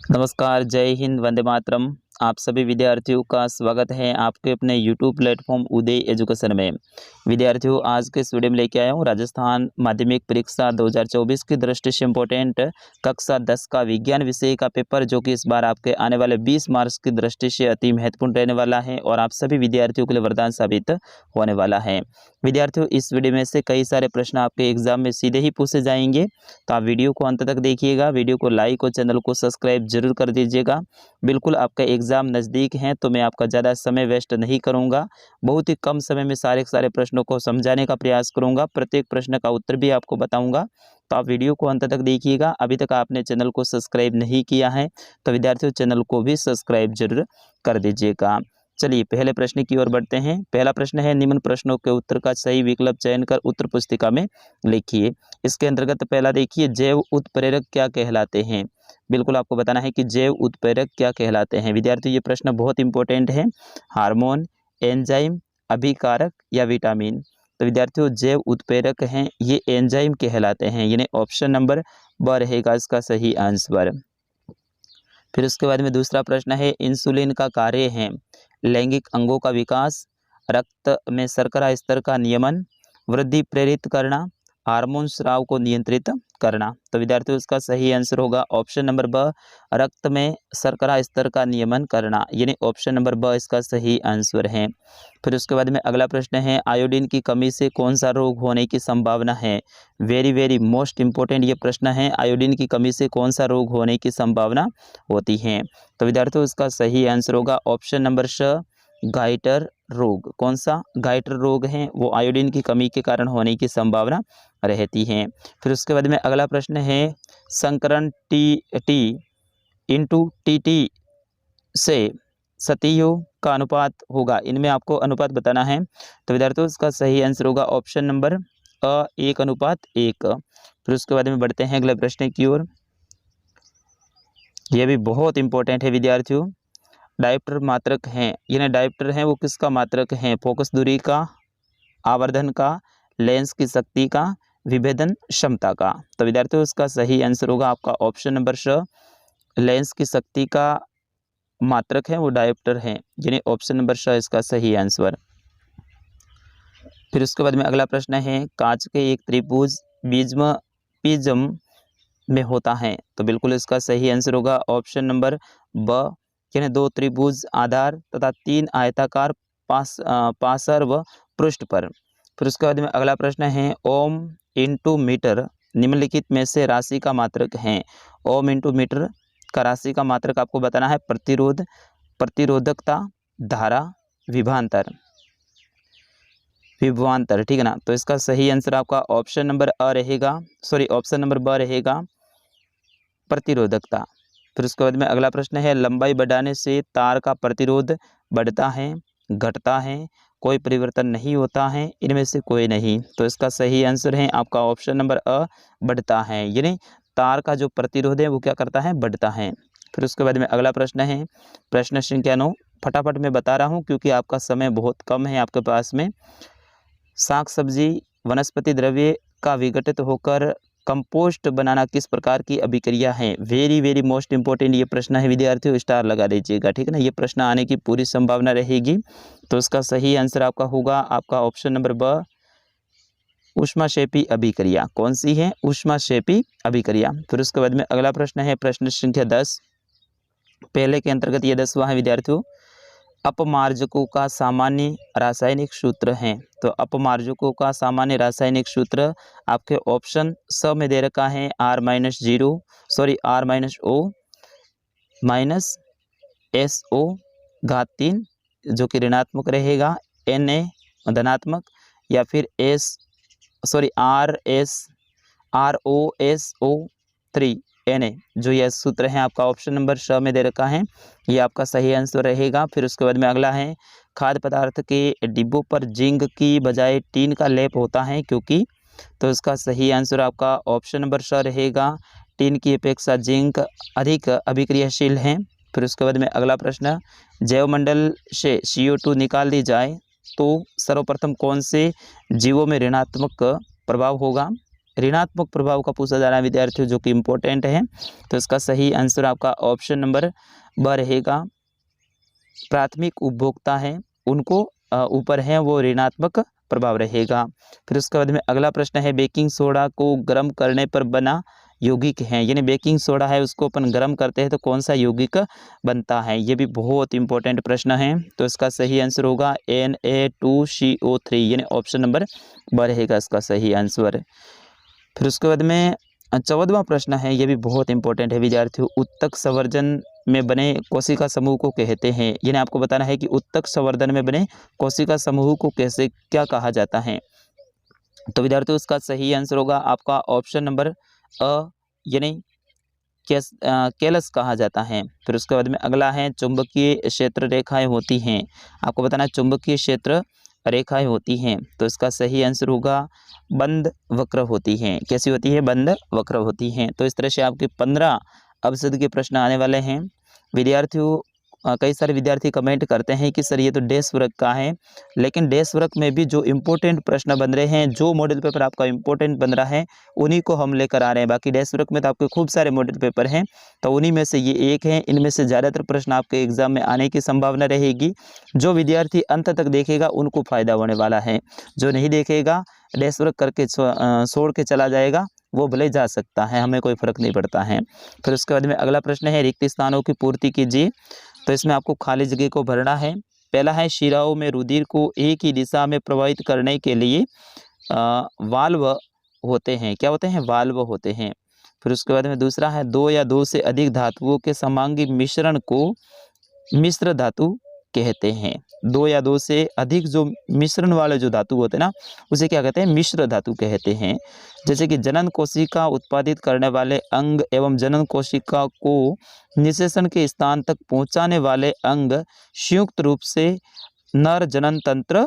नमस्कार, जय हिंद, वंदे मातरम। आप सभी विद्यार्थियों का स्वागत है आपके अपने यूट्यूब प्लेटफॉर्म उदय एजुकेशन में। विद्यार्थियों, आज के इस वीडियो में लेके आया हूँ राजस्थान माध्यमिक परीक्षा 2024 की दृष्टि से इम्पोर्टेंट कक्षा 10 का विज्ञान विषय का पेपर, जो कि इस बार आपके आने वाले 20 मार्च की दृष्टि से अति महत्वपूर्ण रहने वाला है और आप सभी विद्यार्थियों के लिए वरदान साबित होने वाला है। विद्यार्थियों, इस वीडियो में से कई सारे प्रश्न आपके एग्जाम में सीधे ही पूछे जाएंगे, तो आप वीडियो को अंत तक देखिएगा। वीडियो को लाइक और चैनल को सब्सक्राइब जरूर कर दीजिएगा। बिल्कुल आपका एग्ज़ाम नज़दीक है, तो मैं आपका ज़्यादा समय वेस्ट नहीं करूंगा। बहुत ही कम समय में सारे सारे प्रश्नों को समझाने का प्रयास करूंगा। प्रत्येक प्रश्न का उत्तर भी आपको बताऊंगा, तो आप वीडियो को अंत तक देखिएगा। अभी तक आपने चैनल को सब्सक्राइब नहीं किया है तो विद्यार्थियों चैनल को भी सब्सक्राइब जरूर कर दीजिएगा। चलिए पहले प्रश्न की ओर बढ़ते हैं। पहला प्रश्न है, निम्न प्रश्नों के उत्तर का सही विकल्प चयन कर उत्तर पुस्तिका में लिखिए। इसके अंतर्गत पहला देखिए, जैव उत्प्रेरक क्या कहलाते हैं। बिल्कुल आपको बताना है कि जैव उत्प्रेरक क्या कहलाते हैं। विद्यार्थियों, ये प्रश्न बहुत इंपॉर्टेंट है। हार्मोन, एंजाइम, अभिकारक या विटामिन। तो विद्यार्थियों, जैव उत्प्रेरक हैं ये एंजाइम कहलाते हैं, यानी ऑप्शन नंबर ब रहेगा इसका सही आंसर। फिर उसके बाद में दूसरा प्रश्न है, इंसुलिन का कार्य है लैंगिक अंगों का विकास, रक्त में शर्करा स्तर का नियमन, वृद्धि प्रेरित करना, हार्मोन स्राव को नियंत्रित करना। तो विद्यार्थियों इसका सही आंसर होगा ऑप्शन नंबर ब, रक्त में शर्करा स्तर का नियमन करना, यानी ऑप्शन नंबर ब इसका सही आंसर है। फिर उसके बाद में अगला प्रश्न है, आयोडीन की कमी से कौन सा रोग होने की संभावना है। वेरी वेरी मोस्ट इंपॉर्टेंट ये प्रश्न है, आयोडीन की कमी से कौन सा रोग होने की संभावना होती है। तो विद्यार्थियों इसका सही आंसर होगा ऑप्शन नंबर श, गाइटर रोग। कौन सा गाइटर रोग है वो आयोडीन की कमी के कारण होने की संभावना रहती है। फिर उसके बाद में अगला प्रश्न है, संकरण टी इंटू टी से सतहियों का अनुपात होगा, इनमें आपको अनुपात बताना है। तो विद्यार्थियों इसका सही आंसर होगा ऑप्शन नंबर अ, 1:1। फिर उसके बाद में बढ़ते हैं अगले प्रश्न की ओर। यह भी बहुत इंपॉर्टेंट है विद्यार्थियों। डायोप्टर मात्रक हैं, यानी डायोप्टर हैं वो किसका मात्रक है। फोकस दूरी का, आवर्धन का, लेंस की शक्ति का, विभेदन क्षमता का। तो विद्यार्थियों इसका सही आंसर होगा आपका ऑप्शन नंबर श, लेंस की शक्ति का मात्रक है वो डायोप्टर है, यानी ऑप्शन नंबर श इसका सही आंसर। फिर उसके बाद में अगला प्रश्न है, कांच के एक त्रिभुज प्रिज्म में होता है। तो बिल्कुल इसका सही आंसर होगा ऑप्शन नंबर ब, यानी 2 त्रिभुज आधार तथा 3 आयताकार पार्श्व पृष्ठ पर। फिर उसके बाद में अगला प्रश्न है, ओम इंटू मीटर निम्नलिखित में से राशि का मात्रक है। ओम इंटू मीटर का राशि का मात्रक आपको बताना है प्रतिरोध, प्रतिरोधकता, धारा, विभवांतर। ठीक है ना। तो इसका सही आंसर आपका ऑप्शन नंबर अ रहेगा, सॉरी ऑप्शन नंबर ब रहेगा, प्रतिरोधकता। फिर उसके बाद में अगला प्रश्न है, लंबाई बढ़ाने से तार का प्रतिरोध बढ़ता है, घटता है, कोई परिवर्तन नहीं होता है, इनमें से कोई नहीं। तो इसका सही आंसर है आपका ऑप्शन नंबर अ, बढ़ता है, यानी तार का जो प्रतिरोध है वो क्या करता है, बढ़ता है। फिर उसके बाद में अगला प्रश्न है, प्रश्न संख्या 9। फटाफट मैं बता रहा हूँ क्योंकि आपका समय बहुत कम है आपके पास में। साग सब्जी वनस्पति द्रव्य का विघटित होकर कंपोस्ट बनाना किस प्रकार की अभिक्रिया है। वेरी वेरी मोस्ट इंपॉर्टेंट ये प्रश्न है विद्यार्थियों, स्टार लगा दीजिएगा, ठीक है ना। ये प्रश्न आने की पूरी संभावना रहेगी। तो इसका सही आंसर आपका होगा आपका ऑप्शन नंबर ब, ऊष्माक्षेपी अभिक्रिया। कौन सी है, ऊष्माक्षेपी अभिक्रिया। फिर उसके बाद में अगला प्रश्न है प्रश्न संख्या 10। पहले के अंतर्गत ये 10वां है विद्यार्थियों। अपमार्जकों का सामान्य रासायनिक सूत्र है। तो अपमार्जकों का सामान्य रासायनिक सूत्र आपके ऑप्शन स में दे रखा है, R-O माइनस SO घात 3 जो कि ऋणात्मक रहेगा, Na धनात्मक, या फिर ROSO3 Na जो यह सूत्र है आपका ऑप्शन नंबर श में दे रखा है, ये आपका सही आंसर रहेगा। फिर उसके बाद में अगला है, खाद्य पदार्थ के डिब्बों पर जिंक की बजाय टीन का लेप होता है क्योंकि। तो इसका सही आंसर आपका ऑप्शन नंबर श रहेगा, टीन की अपेक्षा जिंक अधिक अभिक्रियाशील है। फिर उसके बाद में अगला प्रश्न, जैवमंडल से CO2 निकाल दी जाए तो सर्वप्रथम कौन से जीवों में ऋणात्मक प्रभाव होगा। ऋणात्मक प्रभाव का पूछा जा रहा है विद्यार्थियों, जो कि इम्पोर्टेंट है। तो इसका सही आंसर आपका ऑप्शन नंबर ब रहेगा। प्राथमिक उपभोक्ता हैं उनको ऊपर है वो ऋणात्मक प्रभाव रहेगा। फिर उसके बाद में अगला प्रश्न है, बेकिंग सोडा को गर्म करने पर बना यौगिक है, यानी बेकिंग सोडा है उसको अपन गर्म करते हैं तो कौन सा यौगिक बनता है, ये भी बहुत इंपॉर्टेंट प्रश्न है। तो इसका सही आंसर होगा Na2CO3, यानी ऑप्शन नंबर ब रहेगा इसका सही आंसर। फिर उसके बाद में 14वां प्रश्न है, ये भी बहुत इंपॉर्टेंट है विद्यार्थियों, उत्तक संवर्धन में बने कोशिका समूह को कहते हैं, यानी आपको बताना है कि उत्तक संवर्धन में बने कोशिका समूह को कैसे क्या कहा जाता है। तो विद्यार्थियों इसका सही आंसर होगा आपका ऑप्शन नंबर अ, यानी केलस कहा जाता है। फिर उसके बाद में अगला है, चुंबकीय क्षेत्र रेखाएं होती हैं, आपको बताना है चुंबकीय क्षेत्र रेखाएं होती हैं, तो इसका सही आंसर होगा बंद वक्र होती हैं। कैसी होती है? बंद वक्र होती हैं। तो इस तरह से आपके 15 अवसाद के प्रश्न आने वाले हैं विद्यार्थियों। कई सारे विद्यार्थी कमेंट करते हैं कि सर ये तो डैश वर्ग का है, लेकिन डैश वर्ग में भी जो इम्पोर्टेंट प्रश्न बन रहे हैं, जो मॉडल पेपर आपका इम्पोर्टेंट बन रहा है उन्हीं को हम लेकर आ रहे हैं। बाकी डैश वर्ग में तो आपके खूब सारे मॉडल पेपर हैं, तो उन्हीं में से ये एक है। इनमें से ज़्यादातर प्रश्न आपके एग्जाम में आने की संभावना रहेगी। जो विद्यार्थी अंत तक देखेगा उनको फायदा होने वाला है, जो नहीं देखेगा डैश वर्ग करके छोड़ के चला जाएगा वो भले जा सकता है, हमें कोई फर्क नहीं पड़ता है। फिर उसके बाद में अगला प्रश्न है, रिक्त स्थानों की पूर्ति कीजिए। तो इसमें आपको खाली जगह को भरना है। पहला है, शिराओं में रुधिर को एक ही दिशा में प्रवाहित करने के लिए वाल्व होते हैं। क्या होते हैं? वाल्व होते हैं। फिर उसके बाद में दूसरा है, दो या दो से अधिक धातुओं के समांगी मिश्रण को मिश्र धातु कहते हैं। दो या दो से अधिक जो मिश्रण वाले जो धातु होते हैं ना, उसे क्या कहते हैं? मिश्र धातु कहते हैं। जैसे कि जनन कोशिका उत्पादित करने वाले अंग एवं जनन कोशिका को निषेचन के स्थान तक पहुंचाने वाले अंग संयुक्त रूप से नर जनन तंत्र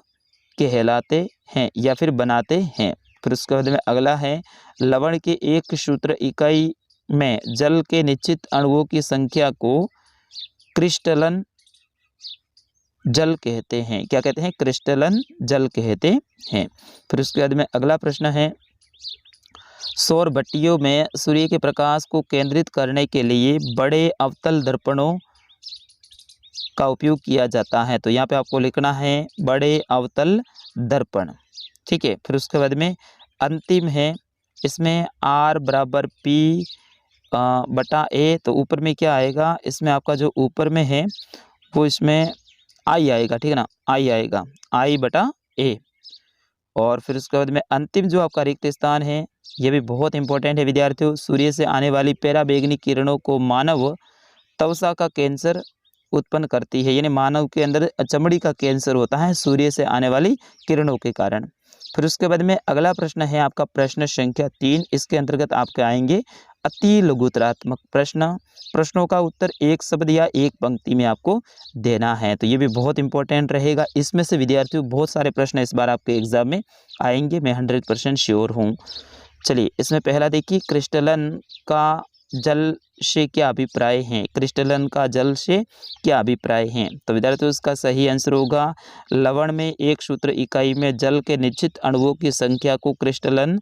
कहलाते हैं या फिर बनाते हैं। फिर उसके बाद में अगला है, लवण के एक सूत्र इकाई में जल के निश्चित अणुओं की संख्या को क्रिस्टलन जल कहते हैं। क्या कहते हैं? क्रिस्टलन जल कहते हैं। फिर उसके बाद में अगला प्रश्न है, सौर भट्टियों में सूर्य के प्रकाश को केंद्रित करने के लिए बड़े अवतल दर्पणों का उपयोग किया जाता है। तो यहाँ पे आपको लिखना है बड़े अवतल दर्पण, ठीक है। फिर उसके बाद में अंतिम है, इसमें R बराबर P बटा A, तो ऊपर में क्या आएगा? इसमें आपका जो ऊपर में है वो इसमें I आएगा, ठीक है ना, I आएगा, I बटा A। और फिर उसके बाद में अंतिम जो आपका रिक्त स्थान है, ये भी बहुत इंपॉर्टेंट है विद्यार्थियों, सूर्य से आने वाली पराबैंगनी किरणों को मानव त्वचा का कैंसर उत्पन्न करती है, यानी मानव के अंदर चमड़ी का कैंसर होता है सूर्य से आने वाली किरणों के कारण। फिर उसके बाद में अगला प्रश्न है आपका प्रश्न संख्या 3। इसके अंतर्गत आपके आएंगे अति लघुतरात्मक प्रश्न। प्रश्नों का उत्तर एक शब्द या एक पंक्ति में आपको देना है, तो ये भी बहुत इंपॉर्टेंट रहेगा। इसमें से विद्यार्थियों बहुत सारे प्रश्न इस बार आपके एग्जाम में आएंगे, मैं 100% श्योर हूँ। चलिए इसमें पहला देखिए, क्रिस्टलन का जल से क्या अभिप्राय है? क्रिस्टलन का जल से क्या अभिप्राय है? तो विद्यार्थियों इसका सही आंसर होगा, लवण में एक सूत्र इकाई में जल के निश्चित अणुओं की संख्या को क्रिस्टलन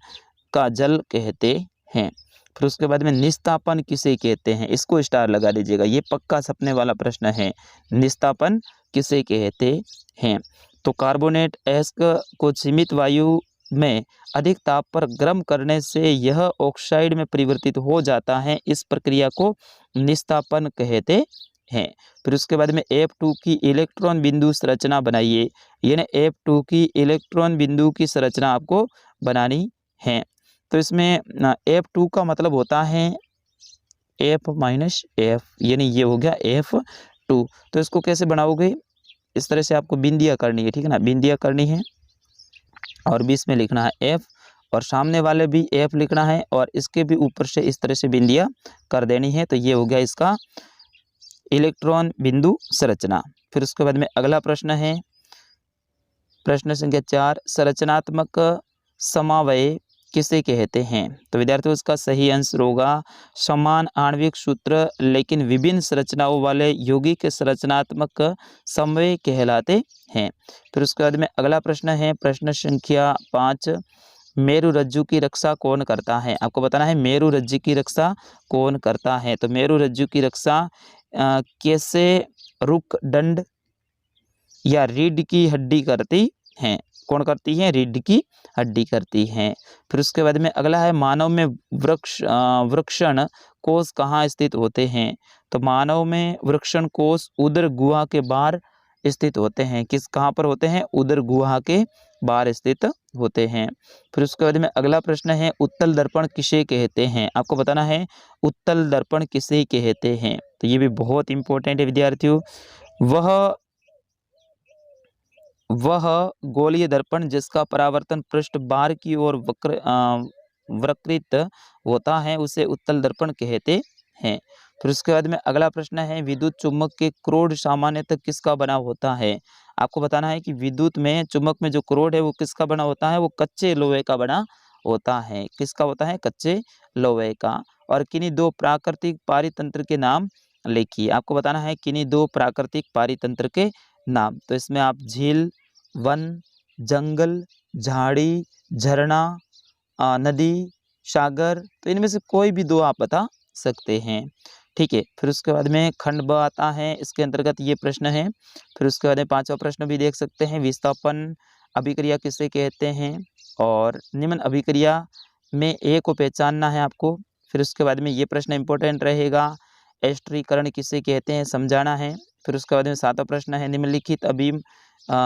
का जल कहते हैं। फिर उसके बाद में निस्तापन किसे कहते हैं? इसको स्टार लगा दीजिएगा, ये पक्का सपने वाला प्रश्न है। निस्तापन किसे कहते हैं? तो कार्बोनेट एश को सीमित वायु में अधिक ताप पर गर्म करने से यह ऑक्साइड में परिवर्तित हो जाता है, इस प्रक्रिया को निस्तापन कहते हैं। फिर उसके बाद में F2 की इलेक्ट्रॉन बिंदु संरचना बनाइए, यानी F2 की इलेक्ट्रॉन बिंदु की संरचना आपको बनानी है। तो इसमें F2 का मतलब होता है F-F, यानी ये हो गया F2। तो इसको कैसे बनाओगे? इस तरह से आपको बिंदियाँ करनी है, ठीक है ना, बिंदियाँ करनी है और बीच में लिखना है F और सामने वाले भी F लिखना है और इसके भी ऊपर से इस तरह से बिंदियाँ कर देनी है। तो ये हो गया इसका इलेक्ट्रॉन बिंदु संरचना। फिर उसके बाद में अगला प्रश्न है प्रश्न संख्या 4, संरचनात्मक समवाय किसे कहते हैं? तो विद्यार्थियों इसका सही आंसर होगा, समान आणविक सूत्र लेकिन विभिन्न संरचनाओं वाले यौगिक संरचनात्मक समवाय कहलाते हैं। फिर उसके बाद में अगला प्रश्न है प्रश्न संख्या 5, मेरु रज्जु की रक्षा कौन करता है? आपको बताना है मेरु रज्जु की रक्षा कौन करता है। तो मेरु रज्जु की रक्षा कैसे रुक दंड या रीढ़ की हड्डी करती हैं? कौन करती है? रीढ़ की हड्डी करती हैं। फिर उसके बाद में अगला है मानव में वृषण कोष कहाँ स्थित होते हैं? तो मानव में वृषण कोष उदर गुहा के बाहर स्थित होते हैं। किस कहाँ पर होते हैं? उदर गुहा के बाहर स्थित होते हैं। फिर उसके बाद में अगला प्रश्न है उत्तल दर्पण किसे कहते हैं? आपको बताना है उत्तल दर्पण किसे कहते हैं। तो ये भी बहुत इंपॉर्टेंट है विद्यार्थियों। वह गोलीय दर्पण जिसका परावर्तन पृष्ठ बाहर की ओर वक्रित होता है उसे उत्तल दर्पण कहते हैं। फिर उसके बाद में अगला प्रश्न है विद्युत चुम्बक के क्रोड सामान्यतः किसका बना होता है? आपको बताना है कि विद्युत में चुम्बक में जो क्रोड है वो किसका बना होता है? वो कच्चे लोहे का बना होता है। किसका होता है? कच्चे लोहे का। और किन्हीं दो प्राकृतिक पारितंत्र के नाम लिखिए। आपको बताना है किन्हीं दो प्राकृतिक पारितंत्र के नाम। तो इसमें आप झील, वन, जंगल, झाड़ी, झरना, नदी, सागर, तो इनमें से कोई भी दो आप बता सकते हैं। ठीक है। फिर उसके बाद में खंड ब आता है, इसके अंतर्गत ये प्रश्न है। फिर उसके बाद में पांचवा प्रश्न भी देख सकते हैं विस्थापन अभिक्रिया किसे कहते हैं? और निम्न अभिक्रिया में ए को पहचानना है आपको। फिर उसके बाद में ये प्रश्न इंपॉर्टेंट रहेगा एस्टरीकरण किसे कहते हैं समझाना है। फिर उसके बाद में सातवां प्रश्न है निम्नलिखित अभिन्न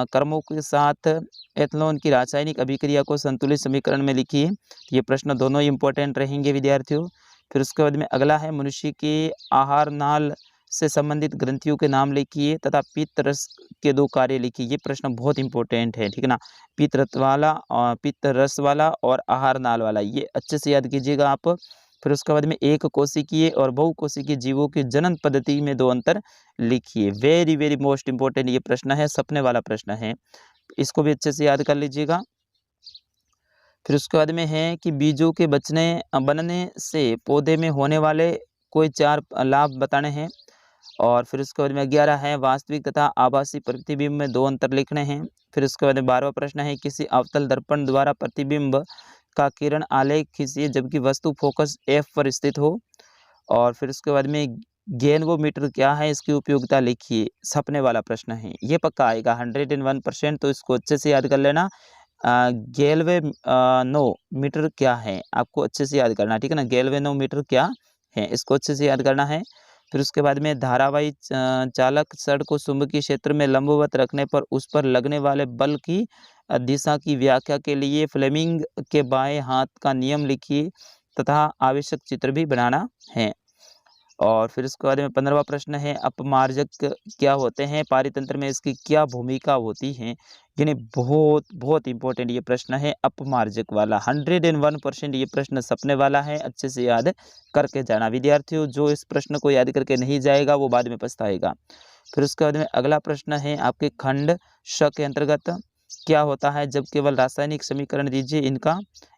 कर्मों के साथ एथेनॉल की रासायनिक अभिक्रिया को संतुलित समीकरण में लिखिए। ये प्रश्न दोनों ही इंपॉर्टेंट रहेंगे विद्यार्थियों। फिर उसके बाद में अगला है मनुष्य के आहार नाल से संबंधित ग्रंथियों के नाम लिखिए तथा पित्त रस के दो कार्य लिखिए। ये प्रश्न बहुत इंपॉर्टेंट है, ठीक है ना। पित्त रस वाला और आहार नाल वाला, ये अच्छे से याद कीजिएगा आप। फिर उसके बाद में एक कोशिकीय और बहुकोशिकीय जीवों की जनन पद्धति में दो अंतर लिखिए। वेरी वेरी मोस्ट इंपॉर्टेंट ये प्रश्न है, सपने वाला प्रश्न है, इसको भी अच्छे से याद कर लीजिएगा। फिर उसके बाद में है कि बीजों के बनने से पौधे में होने वाले कोई चार लाभ बताने हैं। और फिर उसके बाद में 11 है वास्तविक तथा आभासी प्रतिबिंब में दो अंतर लिखने हैं। फिर उसके बाद में 12वां प्रश्न है किसी अवतल दर्पण द्वारा प्रतिबिंब का किरण आलेख खींचिए जबकि वस्तु फोकस एफ पर स्थित हो। और फिर उसके बाद में गैल्वेनोमीटर क्या है, इसकी उपयोगिता लिखिए। सपने वाला प्रश्न है, ये पक्का आएगा 101%, तो इसको अच्छे से याद कर लेना। गैल्वेनोमीटर क्या है आपको अच्छे से याद करना, ठीक है ना। गैल्वेनोमीटर क्या है इसको अच्छे से याद करना है। फिर उसके बाद में धारावाही चालक छड़ को चुंबकीय क्षेत्र में लंबवत रखने पर उस पर लगने वाले बल की दिशा की व्याख्या के लिए फ्लेमिंग के बाएं हाथ का नियम लिखिए तथा आवश्यक चित्र भी बनाना है। और फिर उसके बाद में 15वां प्रश्न है अपमार्जक क्या होते हैं, पारितंत्र में इसकी क्या भूमिका होती है। यानी बहुत बहुत इंपॉर्टेंट ये प्रश्न है अपमार्जक वाला, 101% ये प्रश्न सपने वाला है, अच्छे से याद करके जाना विद्यार्थियों। जो इस प्रश्न को याद करके नहीं जाएगा वो बाद में पछताएगा। फिर उसके बाद में अगला प्रश्न है आपके खंड श के अंतर्गत क्या होता है जब केवल रासायनिक समीकरण दीजिए इनका।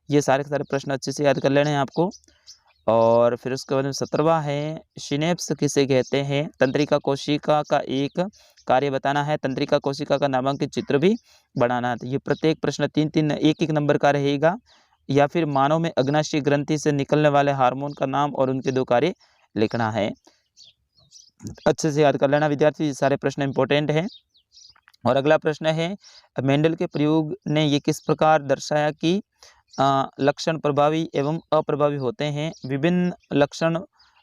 ये सारे के सारे प्रश्न अच्छे से याद कर लेने हैं आपको। और फिर उसके बाद में 17वां है सिनेप्स किसे कहते हैं, तंत्रिका कोशिका का एक कार्य बताना है, तंत्रिका कोशिका का नामांकित चित्र भी बनाना है। तो ये प्रत्येक प्रश्न 3-3 1-1 नंबर का रहेगा। या फिर मानव में अग्नाशय ग्रंथि से निकलने वाले हार्मोन का नाम और उनके दो कार्य लिखना है। अच्छे से याद कर लेना विद्यार्थी, ये सारे प्रश्न इंपॉर्टेंट हैं। और अगला प्रश्न है मेंडल के प्रयोग ने ये किस प्रकार दर्शाया कि लक्षण प्रभावी एवं अप्रभावी होते हैं। विभिन्न लक्षण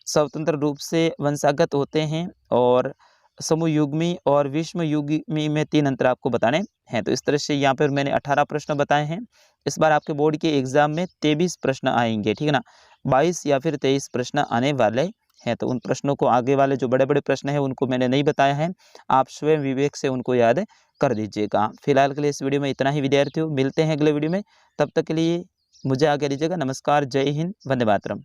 स्वतंत्र रूप से वंशागत होते हैं और समयुग्मी और विषमयुग्मी में 3 अंतर आपको बताने हैं। तो इस तरह से यहाँ पर मैंने 18 प्रश्न बताए हैं। इस बार आपके बोर्ड के एग्जाम में 23 प्रश्न आएंगे, ठीक है ना। 22 या फिर 23 प्रश्न आने वाले हैं। तो उन प्रश्नों को आगे वाले जो बड़े बड़े प्रश्न हैं उनको मैंने नहीं बताया है, आप स्वयं विवेक से उनको याद कर दीजिएगा। फिलहाल के लिए इस वीडियो में इतना ही विद्यार्थियों, मिलते हैं अगले वीडियो में, तब तक के लिए मुझे आगे दीजिएगा। नमस्कार, जय हिंद, वंदे मातरम।